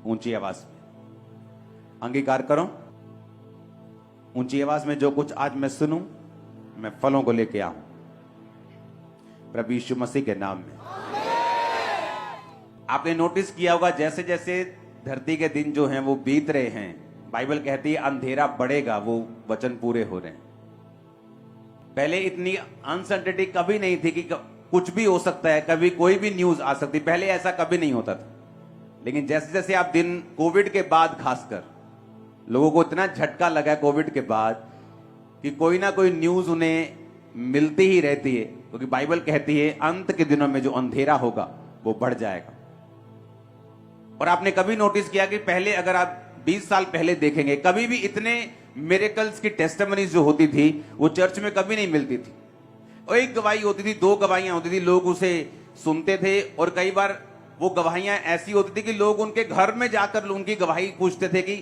ऊंची आवाज में अंगीकार करो। ऊंची आवाज में जो कुछ आज मैं सुनूं, मैं फलों को लेके आऊं प्रभु यीशु मसीह के नाम में। आपने नोटिस किया होगा जैसे जैसे धरती के दिन जो हैं वो बीत रहे हैं, बाइबल कहती है अंधेरा बढ़ेगा, वो वचन पूरे हो रहे हैं। पहले इतनी अनसर्टेनिटी कभी नहीं थी कि कुछ भी हो सकता है, कभी कोई भी न्यूज आ सकती, पहले ऐसा कभी नहीं होता था। लेकिन जैसे जैसे आप दिन कोविड के बाद खासकर लोगों को इतना झटका लगा कोविड के बाद कि कोई ना कोई न्यूज उन्हें मिलती ही रहती है, क्योंकि बाइबल कहती है अंत के दिनों में जो अंधेरा होगा वो बढ़ जाएगा। और आपने कभी नोटिस किया कि पहले अगर आप 20 साल पहले देखेंगे, कभी भी इतने मिरेकल्स की टेस्टिमनीज जो होती थी वो चर्च में कभी नहीं मिलती थी। और एक गवाही होती थी, दो गवाहियां होती थी, लोग उसे सुनते थे। और कई बार वो गवाहियां ऐसी होती थी कि लोग उनके घर में जाकर उनकी गवाही पूछते थे कि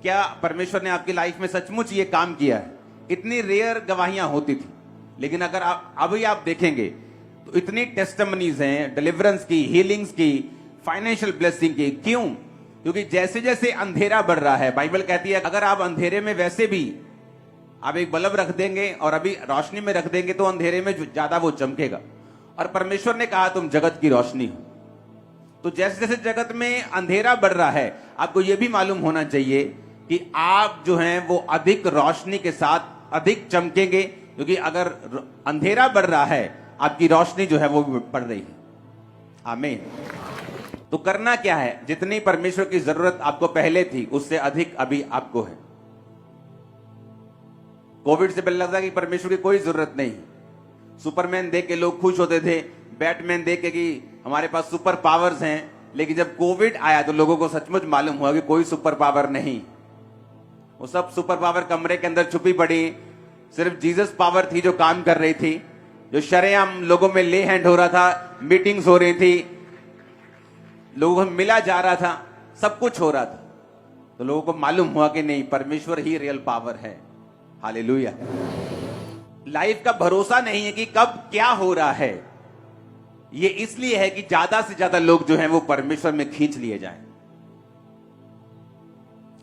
क्या परमेश्वर ने आपकी लाइफ में सचमुच ये काम किया है। इतनी रेयर गवाहियां होती थी। लेकिन अगर आप अभी आप देखेंगे तो इतनी टेस्टिमनीज हैं, डिलीवरेंस की, हीलिंग्स की, फाइनेंशियल ब्लेसिंग की। क्यों? क्योंकि जैसे जैसे अंधेरा बढ़ रहा है, बाइबल कहती है अगर आप अंधेरे में वैसे भी आप एक बल्ब रख देंगे और अभी रोशनी में रख देंगे तो अंधेरे में ज्यादा वो चमकेगा। और परमेश्वर ने कहा तुम जगत की रोशनी हो। तो जैसे जैसे जगत में अंधेरा बढ़ रहा है, आपको यह भी मालूम होना चाहिए कि आप जो हैं वो अधिक रोशनी के साथ अधिक चमकेंगे, क्योंकि अगर अंधेरा बढ़ रहा है आपकी रोशनी जो है वो बढ़ रही है। आमीन। तो करना क्या है? जितनी परमेश्वर की जरूरत आपको पहले थी उससे अधिक अभी आपको है। कोविड से पहले लगता कि परमेश्वर की कोई जरूरत नहीं। सुपरमैन देख के लोग खुश होते थे, बैटमैन देख के कि हमारे पास सुपर पावर्स हैं। लेकिन जब कोविड आया तो लोगों को सचमुच मालूम हुआ कि कोई सुपर पावर नहीं, वो सब सुपर पावर कमरे के अंदर छुपी पड़ी। सिर्फ जीसस पावर थी जो काम कर रही थी, जो शरेआम लोगों में ले हैंड हो रहा था, मीटिंग्स हो रही थी, लोगों को मिला जा रहा था, सब कुछ हो रहा था। तो लोगों को मालूम हुआ कि नहीं, परमेश्वर ही रियल पावर है। हालेलुया। लाइफ का भरोसा नहीं है कि कब क्या हो रहा है, ये इसलिए है कि ज्यादा से ज्यादा लोग जो हैं वो परमेश्वर में खींच लिए जाएं।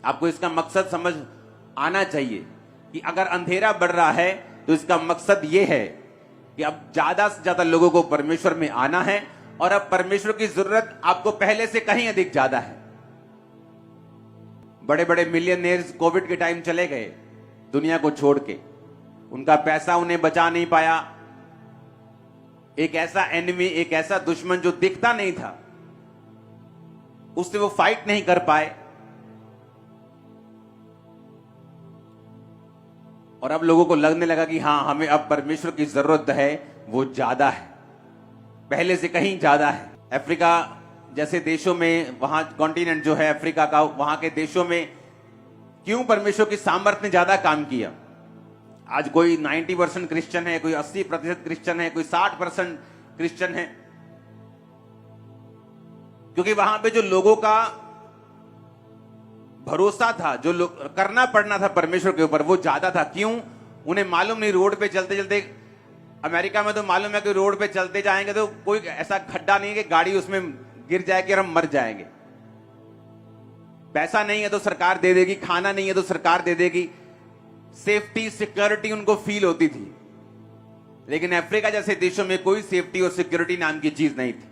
आपको इसका मकसद समझ आना चाहिए कि अगर अंधेरा बढ़ रहा है तो इसका मकसद यह है कि अब ज्यादा से ज्यादा लोगों को परमेश्वर में आना है। और अब परमेश्वर की जरूरत आपको पहले से कहीं अधिक ज्यादा है। बड़े बड़े मिलियनेयर्स कोविड के टाइम चले गए दुनिया को छोड़ के, उनका पैसा उन्हें बचा नहीं पाया। एक ऐसा एनिमी, एक ऐसा दुश्मन जो दिखता नहीं था, उससे वो फाइट नहीं कर पाए। और अब लोगों को लगने लगा कि हां, हमें अब परमेश्वर की जरूरत है, वो ज्यादा है, पहले से कहीं ज्यादा है। अफ्रीका जैसे देशों में, वहां कॉन्टिनेंट जो है अफ्रीका का, वहां के देशों में क्यों परमेश्वर की सामर्थ ने ज्यादा काम किया? आज कोई 90% क्रिश्चियन है, कोई 80% क्रिश्चियन है, कोई 60% क्रिश्चियन है, क्योंकि वहां पे जो लोगों का भरोसा था, जो करना पड़ना था परमेश्वर के ऊपर, वो ज्यादा था। क्यों? उन्हें मालूम नहीं, रोड पे चलते चलते, अमेरिका में तो मालूम है कि रोड पे चलते जाएंगे तो कोई ऐसा खड्डा नहीं है कि गाड़ी उसमें गिर जाएगी और हम मर जाएंगे। पैसा नहीं है तो सरकार दे देगी, खाना नहीं है तो सरकार दे देगी, सेफ्टी सिक्योरिटी उनको फील होती थी। लेकिन अफ्रीका जैसे देशों में कोई सेफ्टी और सिक्योरिटी नाम की चीज नहीं थी।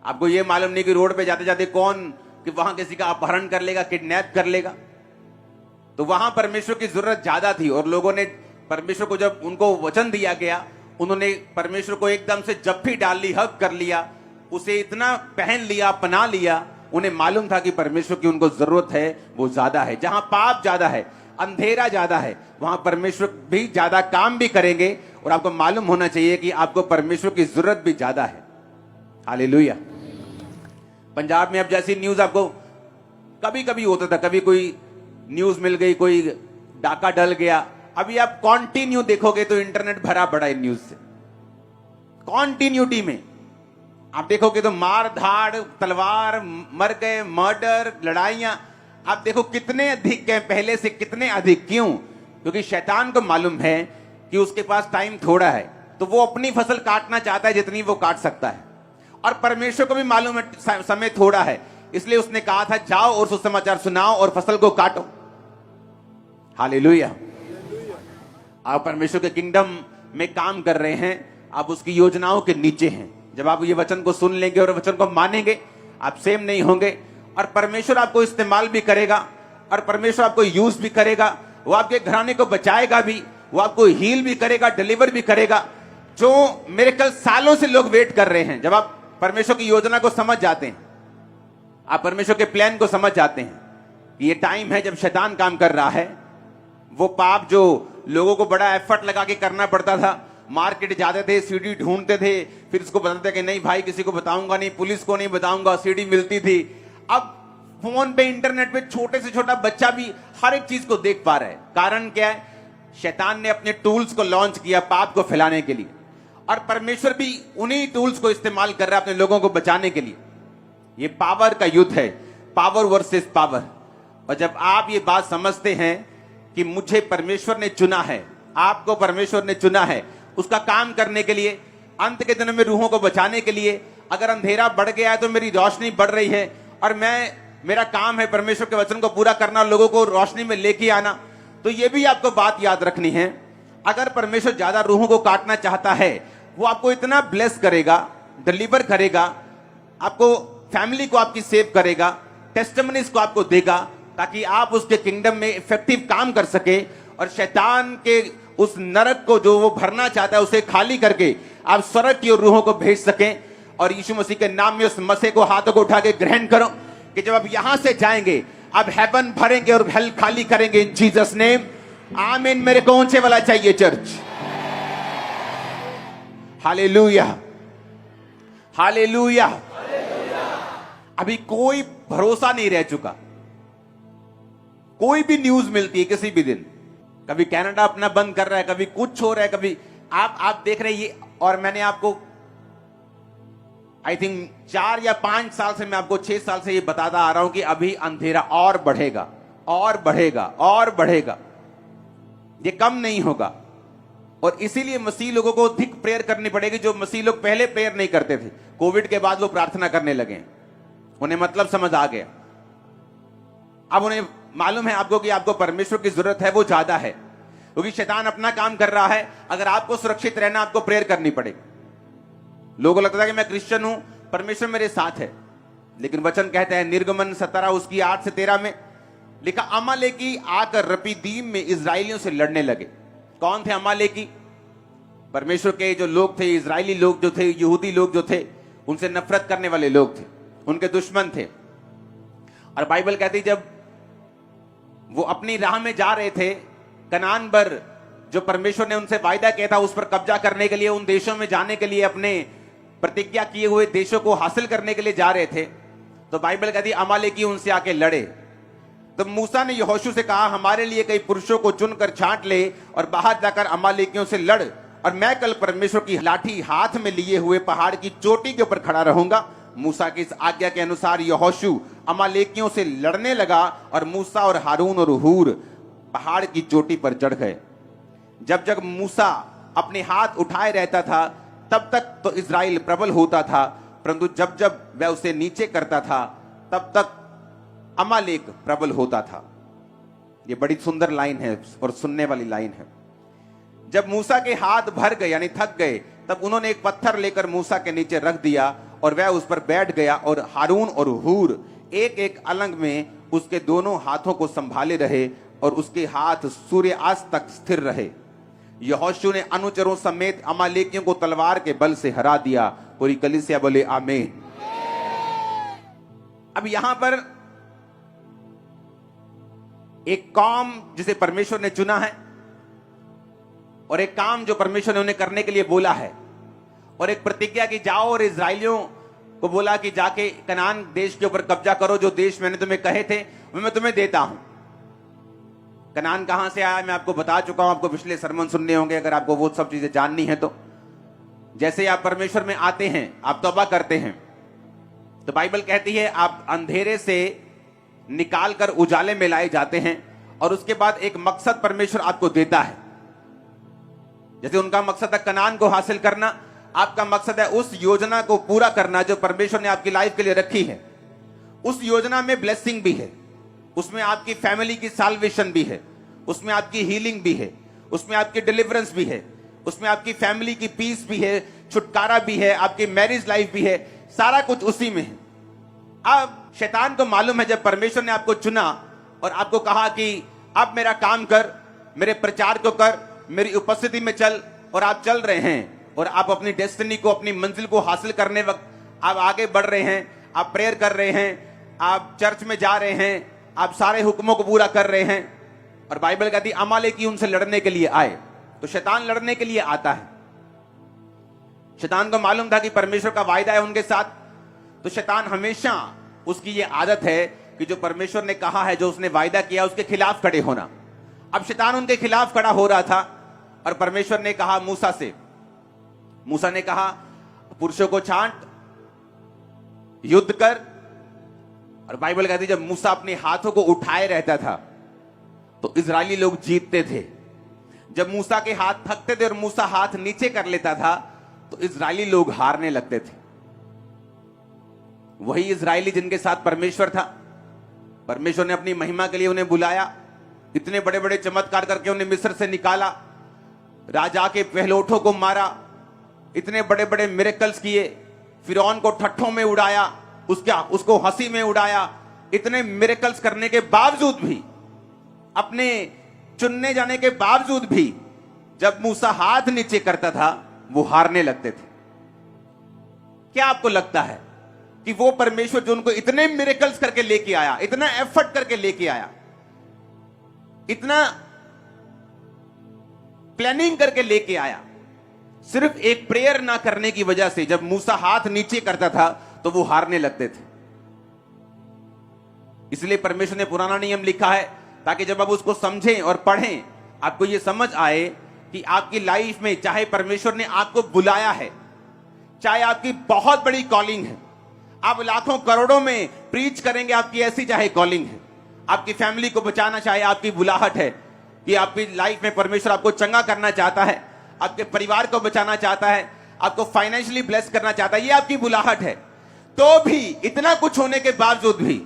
आपको यह मालूम नहीं कि रोड पे जाते जाते कौन कि वहां किसी का अपहरण कर लेगा, किडनैप कर लेगा। तो वहां परमेश्वर की जरूरत ज्यादा थी। और लोगों ने परमेश्वर को, जब उनको वचन दिया गया, उन्होंने परमेश्वर को एकदम से जप्फी डाल ली, हक कर लिया, उसे इतना पहन लिया, अपना लिया। उन्हें मालूम था कि परमेश्वर की उनको जरूरत है, वो ज्यादा है। जहां पाप ज्यादा है, अंधेरा ज्यादा है, वहां परमेश्वर भी ज्यादा काम भी करेंगे। और आपको मालूम होना चाहिए कि आपको परमेश्वर की जरूरत भी ज्यादा है। हालेलुया। पंजाब में अब जैसी न्यूज आपको कभी कभी होता था, कभी कोई न्यूज मिल गई, कोई डाका डल गया। अभी आप कॉन्टिन्यू देखोगे तो इंटरनेट भरा पड़ा है न्यूज से। कॉन्टिन्यूटी में आप देखोगे तो मार धाड़, तलवार, मर गए, मर्डर, लड़ाइयां, आप देखो कितने अधिक है, पहले से कितने अधिक। क्यों? क्योंकि शैतान को मालूम है कि उसके पास टाइम थोड़ा है, तो वो अपनी फसल काटना चाहता है जितनी वो काट सकता है। और परमेश्वर को भी मालूम है समय थोड़ा है, इसलिए उसने कहा था जाओ और सुसमाचार सुनाओ और फसल को काटो। हालेलुया। आप परमेश्वर के किंगडम में काम कर रहे हैं, आप उसकी योजनाओं के नीचे हैं। जब आप ये वचन को सुन लेंगे और वचन को मानेंगे, आप सेम नहीं होंगे और परमेश्वर आपको इस्तेमाल भी करेगा और परमेश्वर आपको यूज भी करेगा। वो आपके घराने को बचाएगा भी, वो आपको हील भी करेगा, डिलीवर भी करेगा। जो मेरे कल सालों से लोग वेट कर रहे हैं, जब आप परमेश्वर की योजना को समझ जाते हैं, आप परमेश्वर के प्लान को समझ जाते हैं कि ये टाइम है जब शैतान काम कर रहा है। वो पाप जो लोगों को बड़ा एफर्ट लगा के करना पड़ता था, मार्केट जाते थे, सीडी ढूंढते थे, फिर उसको बताते कि नहीं भाई किसी को बताऊंगा नहीं, पुलिस को नहीं बताऊंगा, सीडी मिलती थी। अब फोन पे, इंटरनेट पे छोटे से छोटा बच्चा भी हर एक चीज को देख पा रहा है। कारण क्या है? शैतान ने अपने टूल्स को लॉन्च किया पाप को फैलाने के लिए, और परमेश्वर भी उन्हीं टूल्स को इस्तेमाल कर रहा है अपने लोगों को बचाने के लिए। ये पावर का युद्ध है, पावर वर्सेस पावर। और जब आप ये बात समझते हैं कि मुझे परमेश्वर ने चुना है, आपको परमेश्वर ने चुना है उसका काम करने के लिए, अंत के दिनों में रूहों को बचाने के लिए। अगर अंधेरा बढ़ गया है तो मेरी रोशनी बढ़ रही है, और मेरा काम है परमेश्वर के वचन को पूरा करना, लोगों को रोशनी में लेके आना। तो ये भी आपको बात याद रखनी है, अगर परमेश्वर ज्यादा रूहों को काटना चाहता है, वो आपको इतना ब्लेस करेगा, डिलीवर करेगा, आपको फैमिली को आपकी सेव करेगा, टेस्टिमनीज को आपको देगा, ताकि आप उसके किंगडम में इफेक्टिव काम कर सके और शैतान के उस नरक को जो वो भरना चाहता है उसे खाली करके आप स्वर्ग की ओर रूहों को भेज सकें। और यीशु मसीह के नाम में उस मसीह को हाथों को उठा के ग्रहण करो कि जब आप यहां से जाएंगे, आप हेवन भरेंगे और हेल खाली करेंगे इन जीसस नेम। आमीन। मेरे को ऊंचे वाला चाहिए चर्च। Hallelujah, hallelujah. अभी कोई भरोसा नहीं रह चुका। कोई भी न्यूज मिलती है किसी भी दिन, कभी कनाडा अपना बंद कर रहा है, कभी कुछ हो रहा है, कभी आप देख रहे हैं ये। और मैंने आपको आई थिंक 4 या 5 साल से, मैं आपको 6 साल से ये बताता आ रहा हूं कि अभी अंधेरा और बढ़ेगा और बढ़ेगा और बढ़ेगा, ये कम नहीं होगा। और इसीलिए मसीह लोगों को अधिक प्रेयर करनी पड़ेगी, जो मसीह लोग पहले प्रेयर नहीं करते थे। कोविड के बाद वो प्रार्थना करने लगे, उन्हें मतलब समझ आ गया। अब उन्हें मालूम है आपको कि आपको परमेश्वर की जरूरत है, वो ज्यादा है, क्योंकि शैतान अपना काम कर रहा है। अगर आपको सुरक्षित रहना, आपको प्रेयर करनी पड़ेगी। लोगों को लगता है कि मैं क्रिश्चियन हूं, परमेश्वर मेरे साथ है, लेकिन वचन कहता है निर्गमन 17 उसकी 8 से 13 में लिखा, अमालेकी आकर रपीदीम में इजराइलियों से लड़ने लगे। कौन थे अमालेकी? परमेश्वर के जो लोग थे, इजरायली लोग जो थे, यहूदी लोग जो थे, उनसे नफरत करने वाले लोग थे, उनके दुश्मन थे। और बाइबल कहती जब वो अपनी राह में जा रहे थे, कनान पर जो परमेश्वर ने उनसे वायदा किया था उस पर कब्जा करने के लिए, उन देशों में जाने के लिए, अपने प्रतिज्ञा किए हुए देशों को हासिल करने के लिए जा रहे थे, तो बाइबल कहती अमालेकी उनसे आके लड़े। तो मूसा ने यहोशू से कहा, हमारे लिए कई पुरुषों को चुनकर छांट ले और बाहर जाकर अमालेकियों से लड़, और मैं कल परमेश्वर की लाठी हाथ में लिए हुए पहाड़ की चोटी के ऊपर खड़ा रहूंगा। मूसा की इस आज्ञा के अनुसार यहोशू अमालेकियों से लड़ने लगा, और मूसा और हारून और हूर पहाड़ की चोटी पर चढ़ गए। जब जब मूसा अपने हाथ उठाए रहता था, तब तक तो इजराइल प्रबल होता था, परंतु जब जब वह उसे नीचे करता था, तब तक अमालेक प्रबल होता था। यह बड़ी सुंदर लाइन है और सुनने वाली लाइन है। जब मूसा के हाथ भर गए यानी थक गए, तब उन्होंने एक पत्थर लेकर मूसा के नीचे रख दिया और वह उस पर बैठ गया, और हारून और हूर एक एक अलंग में उसके दोनों हाथों को संभाले रहे, और उसके हाथ सूर्यास्त तक स्थिर रहे। यहोशू ने अनुचरों समेत अमालेकियों को तलवार के बल से हरा दिया। पूरी कलीसिया बोले आमीन। अब यहां पर एक काम जिसे परमेश्वर ने चुना है, और एक काम जो परमेश्वर ने उन्हें करने के लिए बोला है, और एक प्रतिज्ञा की जाओ और इजराइलियों को बोला कि जाके कनान देश के ऊपर कब्जा करो, जो देश मैंने तुम्हें कहे थे वो मैं तुम्हें देता हूं। कनान कहां से आया मैं आपको बता चुका हूं, आपको पिछले सरमन सुनने होंगे अगर आपको वो सब चीजें जाननी है तो। जैसे आप परमेश्वर में आते हैं, आप तौबा करते हैं, तो बाइबल कहती है आप अंधेरे से निकाल कर उजाले में लाए जाते हैं, और उसके बाद एक मकसद परमेश्वर आपको देता है। जैसे उनका मकसद है कनान को हासिल करना, आपका मकसद है उस योजना को पूरा करना जो परमेश्वर ने आपकी लाइफ के लिए रखी है। उस योजना में ब्लेसिंग भी है, उसमें आपकी फैमिली की साल्वेशन भी है, उसमें आपकी हीलिंग भी है, उसमें आपकी डिलीवरेंस भी है, उसमें आपकी फैमिली की पीस भी है, छुटकारा भी है, आपकी मैरिज लाइफ भी है, सारा कुछ उसी में है। अब शैतान को मालूम है, जब परमेश्वर ने आपको चुना और आपको कहा कि अब मेरा काम कर, मेरे प्रचार को कर, मेरी उपस्थिति में चल, और आप चल रहे हैं और आप अपनी डेस्टिनी को, अपनी मंजिल को हासिल करने वक्त आप आगे बढ़ रहे हैं, आप प्रेयर कर रहे हैं, आप चर्च में जा रहे हैं, आप सारे हुक्मों को पूरा कर रहे हैं, और बाइबल कहती है अमालेकी उनसे लड़ने के लिए आए। तो शैतान लड़ने के लिए आता है। शैतान को मालूम था कि परमेश्वर का वायदा है उनके साथ, तो शैतान हमेशा, उसकी ये आदत है कि जो परमेश्वर ने कहा है, जो उसने वायदा किया, उसके खिलाफ खड़े होना। अब शैतान उनके खिलाफ खड़ा हो रहा था और परमेश्वर ने कहा मूसा से, मूसा ने कहा पुरुषों को छांट, युद्ध कर। और बाइबल कहती जब मूसा अपने हाथों को उठाए रहता था तो इजरायली लोग जीतते थे। जब मूसा के हाथ थकते थे और मूसा हाथ नीचे कर लेता था तो इजरायली लोग हारने लगते थे। वही इजरायली जिनके साथ परमेश्वर था, परमेश्वर ने अपनी महिमा के लिए उन्हें बुलाया, इतने बड़े बड़े चमत्कार करके उन्हें मिस्र से निकाला, राजा के पहलोठों को मारा, इतने बड़े बड़े मिरेकल्स किए, फिरौन को ठट्ठों में उड़ाया, उसको हंसी में उड़ाया। इतने मिरेकल्स करने के बावजूद भी, अपने चुनने जाने के बावजूद भी, जब मूसा हाथ नीचे करता था वो हारने लगते थे। क्या आपको लगता है कि वो परमेश्वर जो उनको इतने मिरेकल्स करके लेके आया, इतना एफर्ट करके लेके आया, इतना प्लानिंग करके लेके आया, सिर्फ एक प्रेयर ना करने की वजह से जब मूसा हाथ नीचे करता था तो वो हारने लगते थे? इसलिए परमेश्वर ने पुराना नियम लिखा है ताकि जब आप उसको समझें और पढ़ें, आपको यह समझ आए कि आपकी लाइफ में चाहे परमेश्वर ने आपको बुलाया है, चाहे आपकी बहुत बड़ी कॉलिंग है, आप लाखों करोड़ों में प्रीच करेंगे, आपकी ऐसी चाहे कॉलिंग है, आपकी फैमिली को बचाना चाहे आपकी बुलाहट है, कि आपकी लाइफ में परमेश्वर आपको चंगा करना चाहता है, आपके परिवार को बचाना चाहता है, आपको फाइनेंशियली ब्लेस करना चाहता है, ये आपकी बुलाहट है, तो भी इतना कुछ होने के बावजूद भी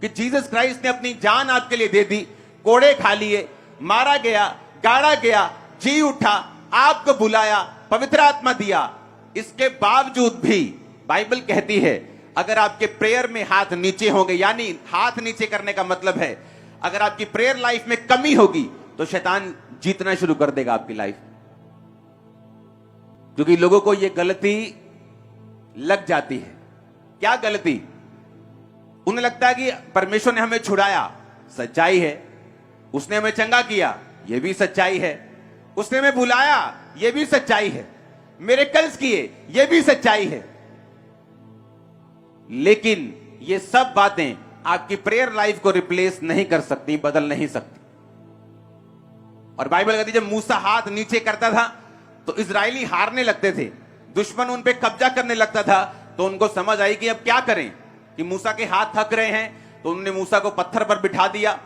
कि जीसस क्राइस्ट ने अपनी जान आपके लिए दे दी, कोड़े खा लिए, मारा गया, गाड़ा गया, जी उठा, आपको बुलाया, पवित्र आत्मा दिया, इसके बावजूद भी बाइबल कहती है अगर आपके प्रेयर में हाथ नीचे होंगे, यानी हाथ नीचे करने का मतलब है अगर आपकी प्रेयर लाइफ में कमी होगी तो शैतान जीतना शुरू कर देगा आपकी लाइफ। क्योंकि लोगों को यह गलती लग जाती है। क्या गलती? उन्हें लगता है कि परमेश्वर ने हमें छुड़ाया, सच्चाई है, उसने हमें चंगा किया, यह भी सच्चाई है, उसने हमें बुलाया, यह भी सच्चाई है, मिरेकल्स किए, यह भी सच्चाई है। लेकिन ये सब बातें आपकी प्रेयर लाइफ को रिप्लेस नहीं कर सकती, बदल नहीं सकती। और बाइबल कहती जब मूसा हाथ नीचे करता था तो इजरायली हारने लगते थे, दुश्मन उन पे कब्जा करने लगता था, तो उनको समझ आई कि अब क्या करें, कि मूसा के हाथ थक रहे हैं, तो उन्होंने मूसा को पत्थर पर बिठा दिया।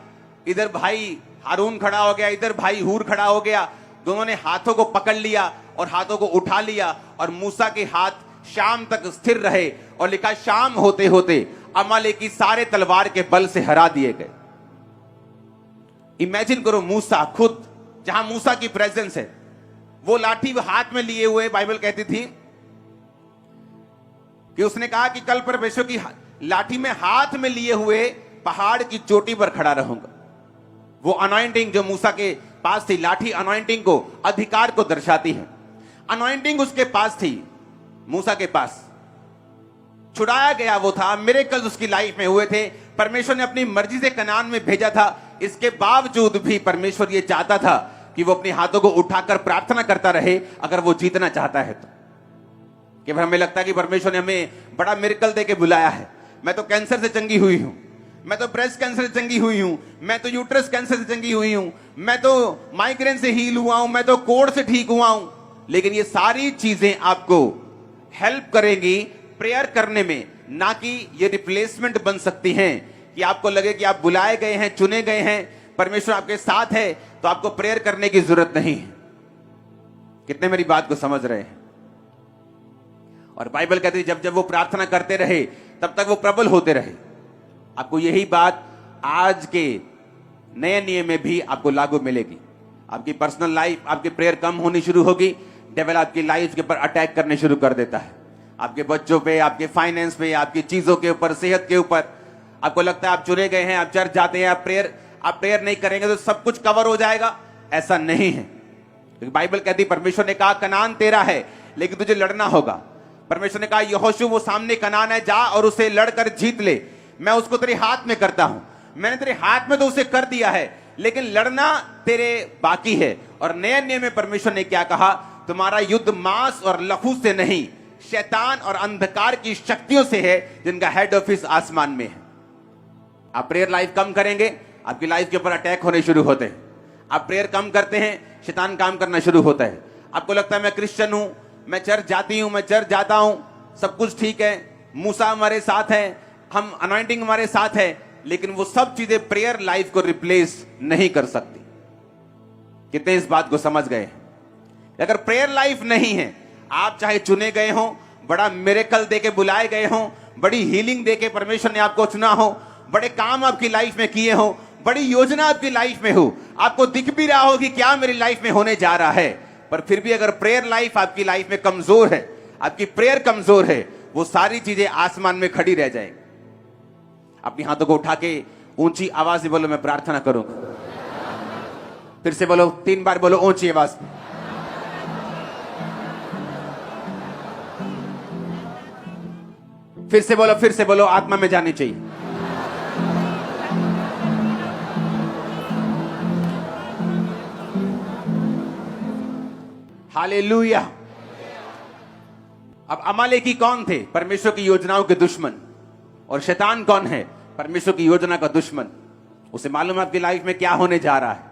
इधर भाई हारून खड़ा हो गया, इधर भाई हूर खड़ा हो गया, दोनों ने हाथों को पकड़ लिया और हाथों को उठा लिया, और मूसा के हाथ शाम तक स्थिर रहे, और लिखा शाम होते होते अमालेकी सारे तलवार के बल से हरा दिए गए। इमेजिन करो, मूसा खुद, जहां मूसा की प्रेजेंस है, वो लाठी हाथ में लिए हुए, बाइबल कहती थी कि उसने कहा कि कल परमेश्वर की लाठी में हाथ में लिए हुए पहाड़ की चोटी पर खड़ा रहूंगा। वो अनॉइंटिंग जो मूसा के पास थी, लाठी अनॉइंटिंग को, अधिकार को दर्शाती है। अनॉइंटिंग उसके पास थी, मूसा के पास छुड़ाया गया वो था, मिरेकल्स उसकी लाइफ में हुए थे, परमेश्वर ने अपनी मर्जी से कनान में भेजा था। इसके बावजूद भी परमेश्वर ये चाहता था कि वो अपने हाथों को उठाकर प्रार्थना करता रहे, अगर वो जीतना चाहता है तो। कि हमें लगता है कि परमेश्वर ने हमें बड़ा मिरेकल देके बुलाया है, मैं तो कैंसर से चंगी हुई हूं, मैं तो ब्रेस्ट कैंसर से चंगी हुई हूं, मैं तो यूट्रस कैंसर से चंगी हुई हूं, मैं तो माइग्रेन से हील हुआ हूं, मैं तो कोढ़ से ठीक हुआ हूं। लेकिन ये सारी चीजें आपको हेल्प करेंगी प्रेयर करने में, ना कि ये रिप्लेसमेंट बन सकती हैं कि आपको लगे कि आप बुलाए गए हैं, चुने गए हैं, परमेश्वर आपके साथ है, तो आपको प्रेयर करने की जरूरत नहीं है। कितने मेरी बात को समझ रहे हैं? और बाइबल कहती है जब जब वो प्रार्थना करते रहे तब तक वो प्रबल होते रहे। आपको यही बात आज के नए नियम में भी आपको लागू मिलेगी। आपकी पर्सनल लाइफ, आपकी प्रेयर कम होनी शुरू होगी, डेविल आपकी लाइफ के ऊपर अटैक करने शुरू कर देता है। आपके बच्चों पे, आपके फाइनेंस पे, आपकी चीजों के ऊपर, सेहत के ऊपर। आपको लगता है आप चुने गए हैं, आप चर्च जाते हैं, आप प्रेयर नहीं करेंगे तो सब कुछ कवर हो जाएगा। ऐसा नहीं है, क्योंकि बाइबल कहती, परमेश्वर ने कहा कनान तेरा है लेकिन तुझे लड़ना होगा। परमेश्वर ने कहा यहोशू वो सामने कनान है, जा और उसे लड़कर जीत ले, मैं उसको तेरे हाथ में करता हूं। मैंने तेरे हाथ में तो उसे कर दिया है, लेकिन लड़ना तेरे बाकी है। और नए नियम में परमेश्वर ने क्या कहा, तुम्हारा युद्ध मांस और लहू से नहीं, शैतान और अंधकार की शक्तियों से है, जिनका हेड ऑफिस आसमान में है। आप प्रेयर लाइफ कम करेंगे, आपकी लाइफ के ऊपर अटैक होने शुरू होते हैं। आप प्रेयर कम करते हैं, शैतान काम करना शुरू होता है। आपको लगता है मैं क्रिश्चियन हूं, मैं चर्च जाती हूं, मैं चर्च जाता हूं, सब कुछ ठीक है, मूसा हमारे साथ है, हम अनॉइंटिंग हमारे साथ है, लेकिन वो सब चीजें प्रेयर लाइफ को रिप्लेस नहीं कर सकती। कितने इस बात को समझ गए? अगर प्रेयर लाइफ नहीं है, आप चाहे चुने गए हो, बड़ा मिरेकल देके बुलाए गए हो, बड़ी हीलिंग देके परमेश्वर ने आपको चुना हो, बड़े काम आपकी लाइफ में किए हो, बड़ी योजना आपकी लाइफ में हो, आपको दिख भी रहा हो कि क्या मेरी लाइफ में होने जा रहा है, पर फिर भी अगर प्रेयर लाइफ आपकी लाइफ में कमजोर है, आपकी प्रेयर कमजोर है, वो सारी चीजें आसमान में खड़ी रह जाएंगी। अपनी हाथों को उठा के ऊंची आवाज से बोलो, मैं प्रार्थना करूंगा। फिर से बोलो, 3 बार बोलो ऊंची आवाज। फिर से बोलो, आत्मा में जानी चाहिए। हालेलुया। अब अमालेकी कौन थे? परमेश्वर की योजनाओं के दुश्मन। और शैतान कौन है? परमेश्वर की योजना का दुश्मन। उसे मालूम है आपकी लाइफ में क्या होने जा रहा है।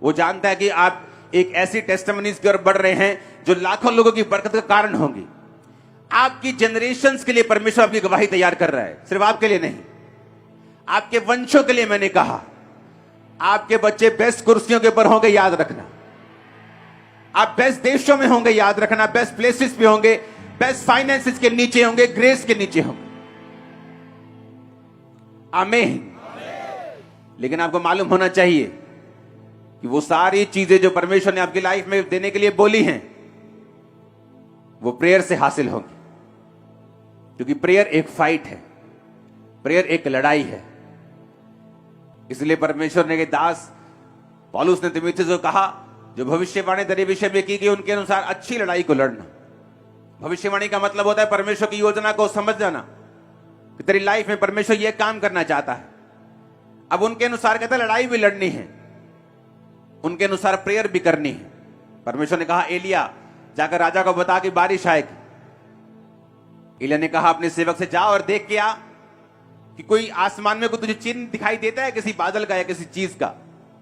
वो जानता है कि आप एक ऐसी टेस्टिमनीज की ओर बढ़ रहे हैं जो लाखों लोगों की बरकत का कारण होंगी। आपकी जनरेशंस के लिए परमेश्वर आपकी गवाही तैयार कर रहा है, सिर्फ आपके लिए नहीं, आपके वंशों के लिए। मैंने कहा आपके बच्चे बेस्ट कुर्सियों के ऊपर होंगे, याद रखना। आप बेस्ट देशों में होंगे, याद रखना। बेस्ट प्लेसेस पे होंगे, बेस्ट फाइनेंसेस के नीचे होंगे, ग्रेस के नीचे होंगे। आमीन। लेकिन आपको मालूम होना चाहिए कि वो सारी चीजें जो परमेश्वर ने आपकी लाइफ में देने के लिए बोली हैं, वो प्रेयर से हासिल होंगी। क्योंकि प्रेयर एक फाइट है, प्रेयर एक लड़ाई है। इसलिए परमेश्वर ने के दास पौलुस ने तीमुथियुस को कहा, जो भविष्यवाणी तेरे विषय में की गई उनके अनुसार अच्छी लड़ाई को लड़ना। भविष्यवाणी का मतलब होता है परमेश्वर की योजना को समझ जाना कि तेरी लाइफ में परमेश्वर यह काम करना चाहता है। अब उनके अनुसार कहता है लड़ाई भी लड़नी है, उनके अनुसार प्रेयर भी करनी है। परमेश्वर ने कहा एलिया जाकर राजा को बता कि बारिश आएगी। एलिया ने कहा अपने सेवक से, जा और देख के आ कि कोई आसमान में कोई तुझे चिन्ह दिखाई देता है किसी बादल का या किसी चीज का।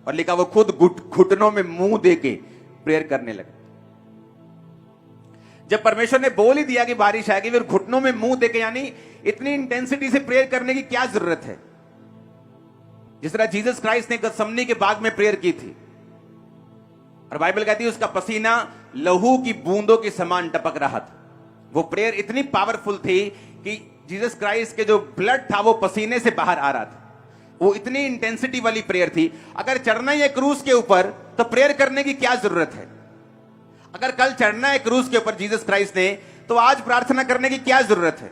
और लिखा वो खुद घुटनों में मुंह देके प्रेयर करने लगे। जब परमेश्वर ने बोल ही दिया कि बारिश आएगी, फिर घुटनों में मुंह देके, यानी इतनी इंटेंसिटी से प्रेयर करने की क्या जरूरत है? जिस तरह जीसस क्राइस्ट ने गethsemane के बाग में प्रेयर की थी, और बाइबल कहती है उसका पसीना लहू की बूंदों के समान टपक रहा था। वो प्रेयर इतनी पावरफुल थी कि जीसस क्राइस्ट के जो ब्लड था वो पसीने से बाहर आ रहा था। वो इतनी इंटेंसिटी वाली प्रेयर थी। अगर चढ़ना ही है क्रूस के ऊपर तो प्रेयर करने की क्या जरूरत है? अगर कल चढ़ना है क्रूस के ऊपर जीसस क्राइस्ट ने, तो आज प्रार्थना करने की क्या जरूरत है?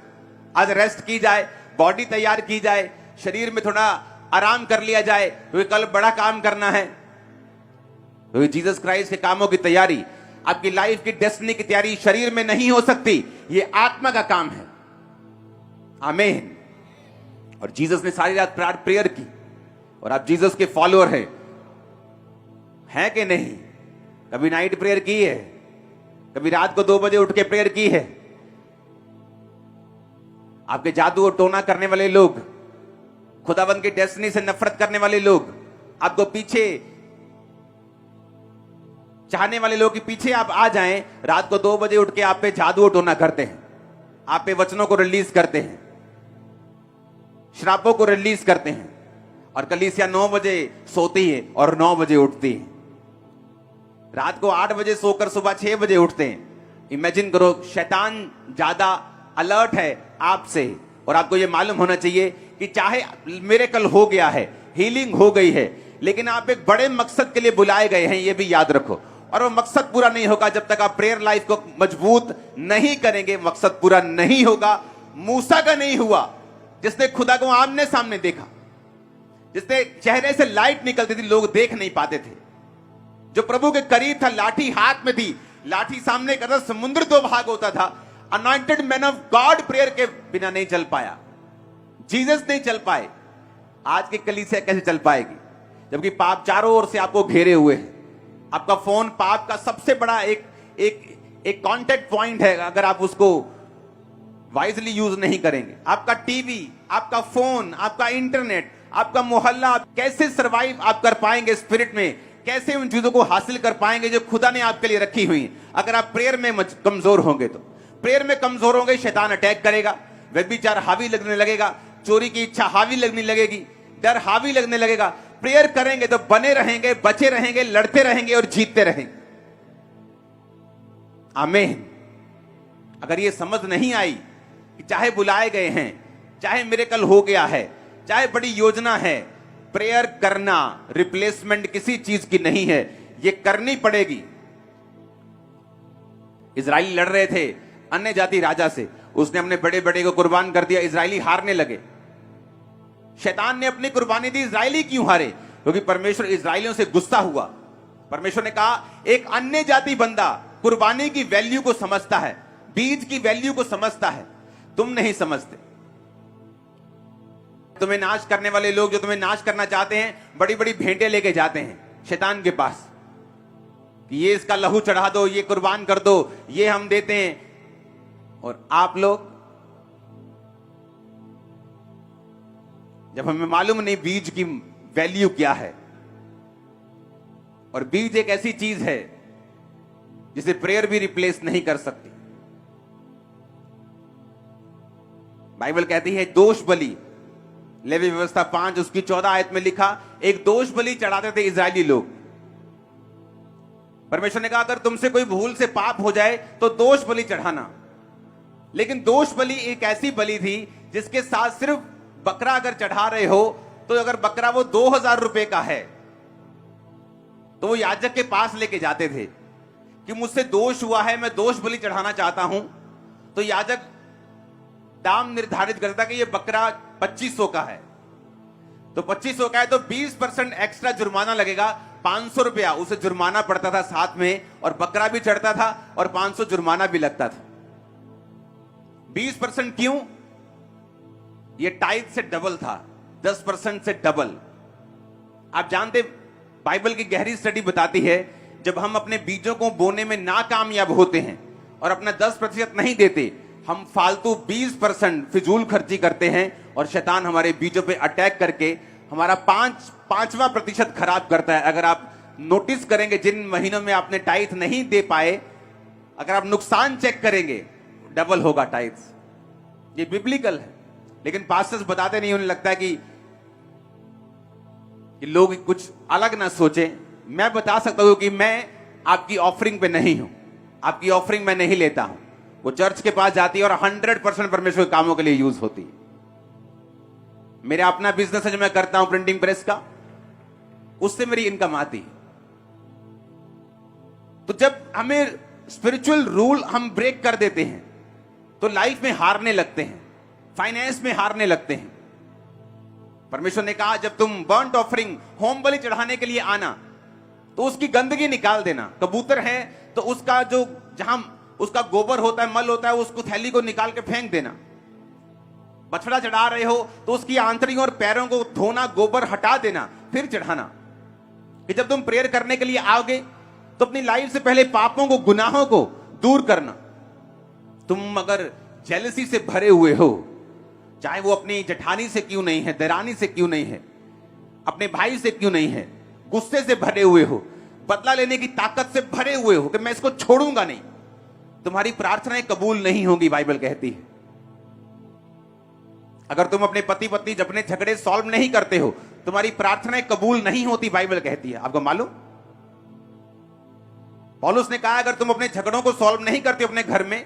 आज रेस्ट की जाए, बॉडी तैयार की जाए, शरीर में थोड़ा आराम कर लिया जाए, क्योंकि कल बड़ा काम करना है। क्योंकि जीसस क्राइस्ट के कामों की तैयारी, आपकी लाइफ की डेस्टिनी की तैयारी शरीर में नहीं हो सकती, ये आत्मा का काम है। आमीन। और जीसस ने सारी रात प्रेयर की, और आप जीसस के फॉलोअर हैं कि नहीं? कभी नाइट प्रेयर की है? कभी रात को 2 बजे उठ के प्रेयर की है? आपके जादू और टोना करने वाले लोग, खुदावंद की डेस्टिनी से नफरत करने वाले लोग, आपको पीछे चाहने वाले लोग के पीछे आप आ जाएं, रात को 2 बजे उठ के आप पे जादू और टोना करते हैं, आप पे वचनों को रिलीज करते हैं, श्रापों को रिलीज करते हैं, और कलीसिया 9 बजे सोती है और 9 बजे उठती है। रात को 8 बजे सोकर सुबह 6 बजे उठते हैं। इमेजिन करो, शैतान ज्यादा अलर्ट है आपसे। और आपको यह मालूम होना चाहिए कि चाहे मिरेकल हो गया है, हीलिंग हो गई है, लेकिन आप एक बड़े मकसद के लिए बुलाए गए हैं, ये भी याद रखो। और वो मकसद पूरा नहीं होगा जब तक आप प्रेयर लाइफ को मजबूत नहीं करेंगे। मकसद पूरा नहीं होगा। मूसा का नहीं हुआ, जिसने खुदा को आमने सामने देखा, जिसने चेहरे से लाइट निकलती थी, लोग देख नहीं पाते थे, जो प्रभु के करीब था, लाठी हाथ में थी, लाठी सामने करता, समुद्र दो भाग होता था। Anointed man of God prayer के बिना नहीं चल पाया। जीसस नहीं चल पाए। आज की कलीसिया कैसे चल पाएगी जबकि पाप चारों ओर से आपको घेरे हुए है? आपका फोन पाप का सबसे बड़ा एक कांटेक्ट पॉइंट है अगर आप उसको वाइजली यूज नहीं करेंगे। आपका टीवी, आपका फोन, आपका इंटरनेट, आपका मोहल्ला, कैसे सरवाइव आप कर पाएंगे स्पिरिट में? कैसे उन चीजों को हासिल कर पाएंगे जो खुदा ने आपके लिए रखी हुई? अगर आप प्रेयर में कमजोर होंगे तो प्रेयर में कमजोर होंगे, शैतान अटैक करेगा, व्यभिचार हावी लगने लगेगा, चोरी की इच्छा हावी लगने लगेगी, डर हावी लगने लगेगा। प्रेयर करेंगे तो बने रहेंगे, बचे रहेंगे, लड़ते रहेंगे और जीतते रहेंगे। आमीन। अगर ये समझ नहीं आई कि चाहे बुलाए गए हैं, चाहे मिरेकल हो गया है, चाहे बड़ी योजना है, प्रेयर करना रिप्लेसमेंट किसी चीज की नहीं है, ये करनी पड़ेगी। इजराइली लड़ रहे थे अन्य जाति राजा से, उसने अपने बड़े बड़े को कुर्बान कर दिया, इजराइली हारने लगे। शैतान ने अपनी कुर्बानी दी, इजराइली क्यों हारे? क्योंकि परमेश्वर इजराइलियों से गुस्सा हुआ। परमेश्वर ने कहा एक अन्य जाति बंदा कुर्बानी की वैल्यू को समझता है, बीज की वैल्यू को समझता है, तुम नहीं समझते। तुम्हें नाश करने वाले लोग जो तुम्हें नाश करना चाहते हैं, बड़ी बड़ी भेंटें लेके जाते हैं शैतान के पास कि ये इसका लहू चढ़ा दो, ये कुर्बान कर दो, ये हम देते हैं। और आप लोग, जब हमें मालूम नहीं बीज की वैल्यू क्या है, और बीज एक ऐसी चीज है जिसे प्रेयर भी रिप्लेस नहीं कर सकती। बाइबल कहती है दोष बलि, लेवी व्यवस्था 5 उसकी 14 आयत में लिखा, एक दोष बलि चढ़ाते थे इजरायली लोग। परमेश्वर ने कहा अगर तुमसे कोई भूल से पाप हो जाए तो दोष बलि चढ़ाना। लेकिन दोष बलि एक ऐसी बलि थी जिसके साथ सिर्फ बकरा अगर चढ़ा रहे हो, तो अगर बकरा वो 2000 रुपए का है तो वो याजक के पास लेके जाते थे कि मुझसे दोष हुआ है, मैं दोष बलि चढ़ाना चाहता हूं। तो याजक दाम निर्धारित करता कि ये बकरा 2500 का है, तो 2500 का है तो 20% एक्स्ट्रा जुर्माना लगेगा, 500 रुपया उसे जुर्माना पड़ता था साथ में, और बकरा भी चढ़ता था और 500 जुर्माना भी लगता था। 20% क्यों? ये टाइप से डबल था, 10% से डबल। आप जानते, बाइबल की गहरी स्टडी बताती है जब हम अपने बीजों को बोने में नाकामयाब होते हैं और अपना 10% नहीं देते, हम फालतू 20% फिजूल खर्ची करते हैं और शैतान हमारे बीजों पे अटैक करके हमारा 5वां प्रतिशत खराब करता है। अगर आप नोटिस करेंगे जिन महीनों में आपने टाइथ नहीं दे पाए, अगर आप नुकसान चेक करेंगे, डबल होगा टाइथ्स। ये बिब्लिकल है, लेकिन पास्टर्स बताते नहीं, उन्हें लगता है कि लोग कुछ अलग ना सोचें। मैं बता सकता हूं कि मैं आपकी ऑफरिंग पे नहीं हूं, आपकी ऑफरिंग मैं नहीं लेता हूं। वो चर्च के पास जाती है और 100% परमेश्वर के कामों के लिए यूज होती है। मेरा अपना बिजनेस है जो मैं करता हूं प्रिंटिंग प्रेस का, उससे मेरी इनकम आती है। तो जब हमें स्पिरिचुअल रूल हम ब्रेक कर देते हैं तो लाइफ में हारने लगते हैं, फाइनेंस में हारने लगते हैं। परमेश्वर ने कहा जब तुम बर्न्ट ऑफरिंग, होम बलि चढ़ाने के लिए आना तो उसकी गंदगी निकाल देना। कबूतर है तो उसका जो जहां उसका गोबर होता है, मल होता है, उसको थैली को निकाल के फेंक देना। बछड़ा चढ़ा रहे हो तो उसकी आंतड़ियों और पैरों को धोना, गोबर हटा देना, फिर चढ़ाना। कि जब तुम प्रेयर करने के लिए आओगे तो अपनी लाइफ से पहले पापों को, गुनाहों को दूर करना। तुम अगर जेलसी से भरे हुए हो, चाहे वो अपनी जेठानी से क्यों नहीं है, देरानी से क्यों नहीं है, अपने भाई से क्यों नहीं है, गुस्से से भरे हुए हो, बदला लेने की ताकत से भरे हुए हो कि मैं इसको छोड़ूंगा नहीं, तुम्हारी प्रार्थनाएं कबूल नहीं होंगी। बाइबल कहती है अगर तुम अपने पति पत्नी अपने झगड़े सॉल्व नहीं करते हो, तुम्हारी प्रार्थनाएं कबूल नहीं होती। बाइबल कहती है, आपको मालूम, पौलुस ने कहा अगर तुम अपने झगड़ों को सॉल्व नहीं करते अपने घर में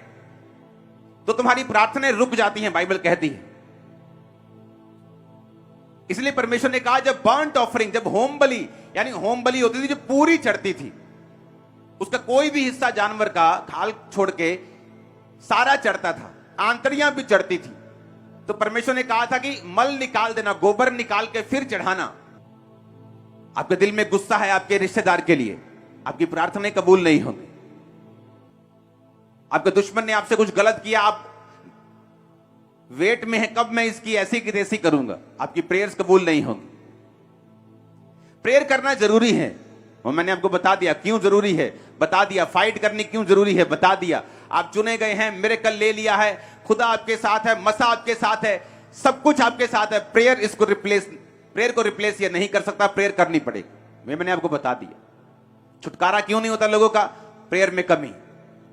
तो तुम्हारी प्रार्थनाएं रुक जाती हैं। बाइबल कहती है इसलिए परमेश्वर ने कहा जब बर्न्ट ऑफरिंग, जब होम बलि, यानी होम बलि होती थी जो पूरी चढ़ती थी, उसका कोई भी हिस्सा जानवर का खाल छोड़ के सारा चढ़ता था, आंतड़ियां भी चढ़ती थी, तो परमेश्वर ने कहा था कि मल निकाल देना, गोबर निकाल के फिर चढ़ाना। आपके दिल में गुस्सा है आपके रिश्तेदार के लिए, आपकी प्रार्थनाएं कबूल नहीं होंगी। आपके दुश्मन ने आपसे कुछ गलत किया, आप वेट में है कब मैं इसकी ऐसी की तैसी करूंगा, आपकी प्रेयर्स कबूल नहीं होंगी। प्रेयर करना जरूरी है और मैंने आपको बता दिया क्यों जरूरी है, बता दिया फाइट करनी क्यों जरूरी है, बता दिया। आप चुने गए हैं, मिरेकल ले लिया है, खुदा आपके साथ है, मसा आपके साथ है, सब कुछ आपके साथ है। प्रेयर इसको रिप्लेस, प्रेयर को रिप्लेस ये नहीं कर सकता, प्रेयर करनी पड़ेगी। मैंने आपको बता दिया छुटकारा क्यों नहीं होता लोगों का, प्रेयर में कमी,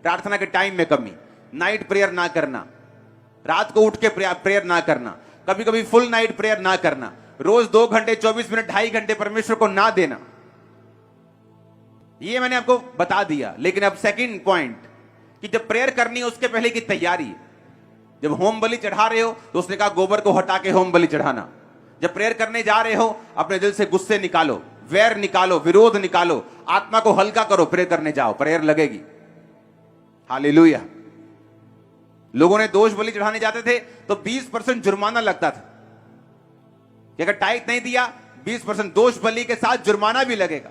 प्रार्थना के टाइम में कमी, नाइट प्रेयर ना करना, रात को उठ के प्रेयर ना करना, कभी कभी फुल नाइट प्रेयर ना करना, रोज 2 घंटे 24 मिनट 2.5 घंटे परमेश्वर को ना देना, ये मैंने आपको बता दिया। लेकिन अब सेकंड पॉइंट कि जब प्रेयर करनी है उसके पहले की तैयारी। जब होम बलि चढ़ा रहे हो तो उसने कहा गोबर को हटा के होम बलि चढ़ाना। जब प्रेयर करने जा रहे हो अपने दिल से गुस्से निकालो, वैर निकालो, विरोध निकालो, आत्मा को हल्का करो, प्रेयर करने जाओ, प्रेयर लगेगी। हालेलुया। लोगों ने दोष बलि चढ़ाने जाते थे तो 20% जुर्माना लगता था कि अगर टाइट नहीं दिया 20% दोष बलि के साथ जुर्माना भी लगेगा,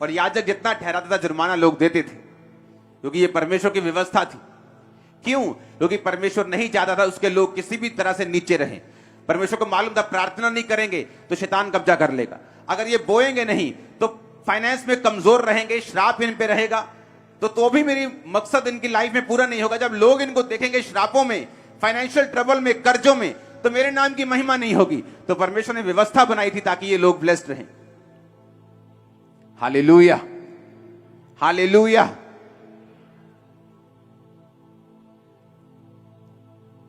और याजक जितना ठहराता था जुर्माना लोग देते थे, क्योंकि ये परमेश्वर की व्यवस्था थी। क्यों? क्योंकि परमेश्वर नहीं चाहता था उसके लोग किसी भी तरह से नीचे रहें। परमेश्वर को मालूम था प्रार्थना नहीं करेंगे तो शैतान कब्जा कर लेगा, अगर ये बोएंगे नहीं तो फाइनेंस में कमजोर रहेंगे, श्राप इन पे रहेगा, तो भी मेरी मकसद इनकी लाइफ में पूरा नहीं होगा। जब लोग इनको देखेंगे श्रापों में, फाइनेंशियल ट्रबल में, कर्जों में, तो मेरे नाम की महिमा नहीं होगी। तो परमेश्वर ने व्यवस्था बनाई थी ताकि ये लोग ब्लेस्ड रहें। Hallelujah, hallelujah.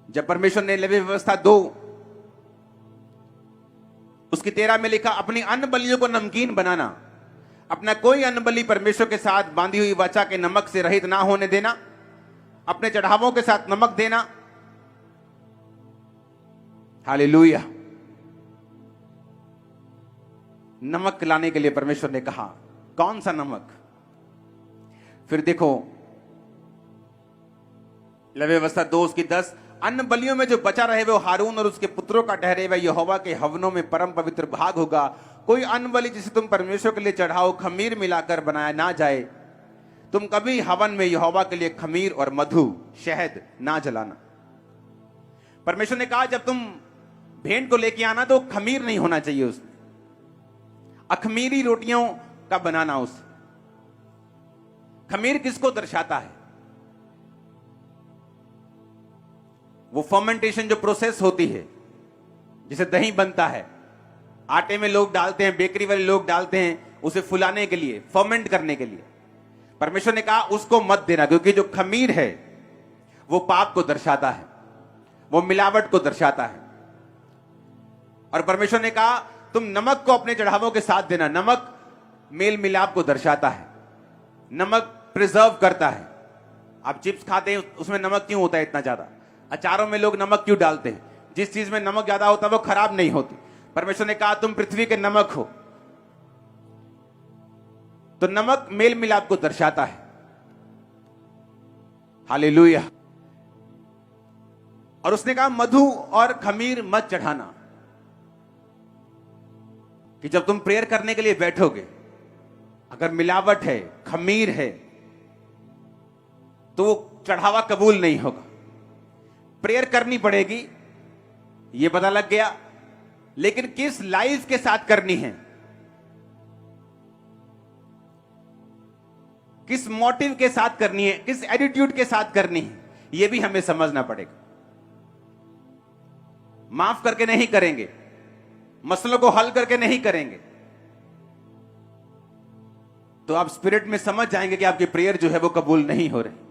जब परमेश्वर ने लेवी व्यवस्था 2 उसकी 13 में लिखा, अपनी अन्न बलियों को नमकीन बनाना, अपना कोई अन्न बलि परमेश्वर के साथ बांधी हुई वाचा के नमक से रहित ना होने देना, अपने चढ़ावों के साथ नमक देना। हालेलुया। नमक लाने के लिए परमेश्वर ने कहा, कौन सा नमक? फिर देखो लेवी व्यवस्था 2 उसकी 10, अन्न बलियों में जो बचा रहे वो हारून और उसके पुत्रों का ठहरे, वह यहोवा के हवनों में परम पवित्र भाग होगा। कोई अन्न बलि जिसे तुम परमेश्वर के लिए चढ़ाओ खमीर मिलाकर बनाया ना जाए। तुम कभी हवन में यहोवा के लिए खमीर और मधु, शहद ना जलाना। परमेश्वर ने कहा जब तुम भेंट को लेके आना तो खमीर नहीं होना चाहिए उसमें, अखमीरी रोटियों का बनाना। उस खमीर किसको दर्शाता है? वो फर्मेंटेशन जो प्रोसेस होती है, जिसे दही बनता है, आटे में लोग डालते हैं, बेकरी वाले लोग डालते हैं उसे फुलाने के लिए, फर्मेंट करने के लिए। परमेश्वर ने कहा उसको मत देना, क्योंकि जो खमीर है वो पाप को दर्शाता है, वो मिलावट को दर्शाता है। और परमेश्वर ने कहा तुम नमक को अपने चढ़ावों के साथ देना। नमक मेल मिलाप को दर्शाता है, नमक प्रिजर्व करता है। आप चिप्स खाते हैं उसमें नमक क्यों होता है इतना ज्यादा? अचारों में लोग नमक क्यों डालते हैं? जिस चीज में नमक ज्यादा होता है वो खराब नहीं होती। परमेश्वर ने कहा तुम पृथ्वी के नमक हो। तो नमक मेल मिलाप को दर्शाता है। हालेलुया। और उसने कहा मधु और खमीर मत चढ़ाना, कि जब तुम प्रेयर करने के लिए बैठोगे अगर मिलावट है, खमीर है, तो वो चढ़ावा कबूल नहीं होगा। प्रेयर करनी पड़ेगी, ये पता लग गया, लेकिन किस लाइफ के साथ करनी है, किस मोटिव के साथ करनी है, किस एटीट्यूड के साथ करनी है, यह भी हमें समझना पड़ेगा। माफ करके नहीं करेंगे, मसलों को हल करके नहीं करेंगे, तो आप स्पिरिट में समझ जाएंगे कि आपकी प्रेयर जो है वो कबूल नहीं हो रही।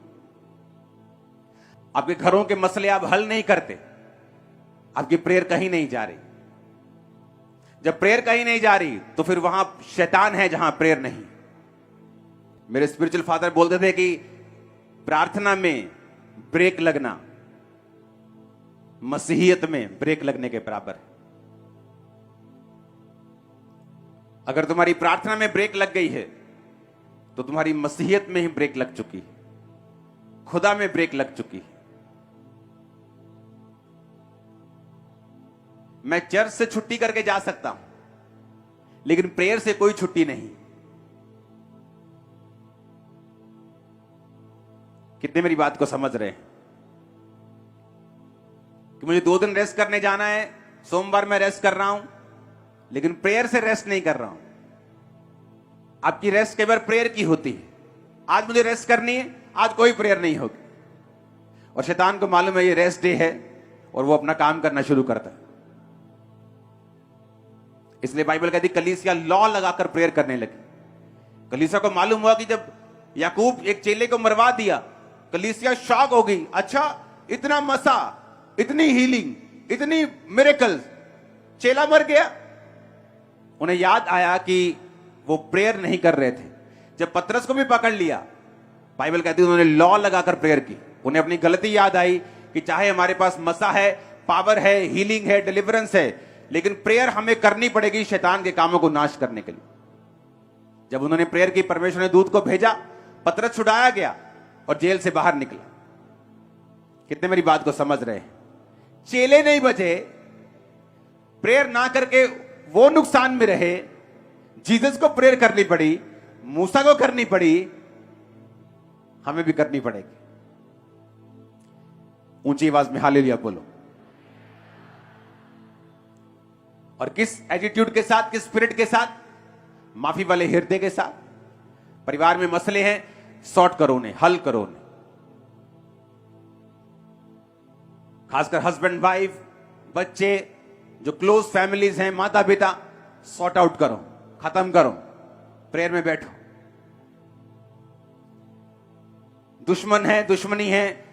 आपके घरों के मसले आप हल नहीं करते, आपकी प्रेयर कहीं नहीं जा रही। जब प्रेयर कहीं नहीं जा रही तो फिर वहां शैतान है जहां प्रेयर नहीं। मेरे स्पिरिचुअल फादर बोलते थे कि प्रार्थना में ब्रेक लगना मसीहियत में ब्रेक लगने के बराबर है। अगर तुम्हारी प्रार्थना में ब्रेक लग गई है तो तुम्हारी मसीहियत में ही ब्रेक लग चुकी है, खुदा में ब्रेक लग चुकी है। मैं चर्च से छुट्टी करके जा सकता हूं, लेकिन प्रेयर से कोई छुट्टी नहीं। कितने मेरी बात को समझ रहे हैं कि मुझे 2 दिन रेस्ट करने जाना है, सोमवार मैं रेस्ट कर रहा हूं, लेकिन प्रेयर से रेस्ट नहीं कर रहा हूं। आपकी रेस्ट कई बार प्रेयर की होती है। आज मुझे रेस्ट करनी है, आज कोई प्रेयर नहीं होगी, और शैतान को मालूम है ये रेस्ट डे है और वो अपना काम करना शुरू करता है। इसलिए बाइबल कहती कलीसिया लॉ लगाकर प्रेयर करने लगी। कलीसिया को मालूम हुआ कि जब याकूब एक चेले को मरवा दिया, कलीसिया शॉक हो गई। अच्छा, इतना मसा, इतनी हीलिंग, इतनी मिरेकल, चेला मर गया। उन्हें याद आया कि वो प्रेयर नहीं कर रहे थे। जब पतरस को भी पकड़ लिया, बाइबल कहती है उन्होंने लॉ लगाकर प्रेयर की। उन्हें अपनी गलती याद आई कि चाहे हमारे पास मसा है, पावर है, हीलिंग है, डिलीवरेंस है, लेकिन प्रेयर हमें करनी पड़ेगी शैतान के कामों को नाश करने के लिए। जब उन्होंने प्रेयर की, परमेश्वर ने दूत को भेजा, पतरस छुड़ाया गया और जेल से बाहर निकला। कितने मेरी बात को समझ रहे हैं? चेले नहीं बचे, प्रेयर ना करके वो नुकसान में रहे। जीसस को प्रेयर करनी पड़ी, मूसा को करनी पड़ी, हमें भी करनी पड़ेगी। ऊंची आवाज में हालेलुया बोलो। और किस एटीट्यूड के साथ, किस स्पिरिट के साथ? माफी वाले हृदय के साथ। परिवार में मसले हैं, सॉर्ट करो उन्हें, हल करो उन्हें। खासकर हस्बैंड वाइफ, बच्चे, जो क्लोज फैमिलीज हैं, माता पिता, सॉर्ट आउट करो, खत्म करो, प्रेयर में बैठो। दुश्मन है, दुश्मनी है,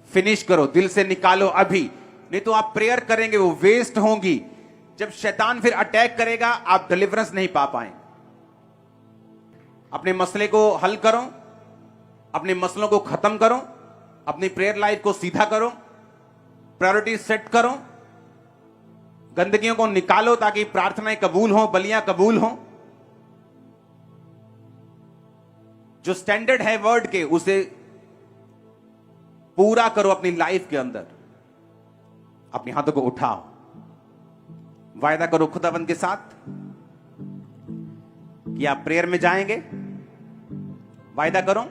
फिनिश करो, दिल से निकालो अभी, नहीं तो आप प्रेयर करेंगे वो वेस्ट होंगी। जब शैतान फिर अटैक करेगा, आप डिलीवरेंस नहीं पा पाएंगे। अपने मसले को हल करो, अपने मसलों को खत्म करो, अपनी प्रेयर लाइफ को सीधा करो, प्रायोरिटी सेट करो, गंदगियों को निकालो ताकि प्रार्थनाएं कबूल हो, बलियां कबूल हो। जो स्टैंडर्ड है वर्ड के, उसे पूरा करो अपनी लाइफ के अंदर। अपने हाथों को उठाओ, वायदा करो खुदाबंद के साथ कि आप प्रेयर में जाएंगे। वायदा करो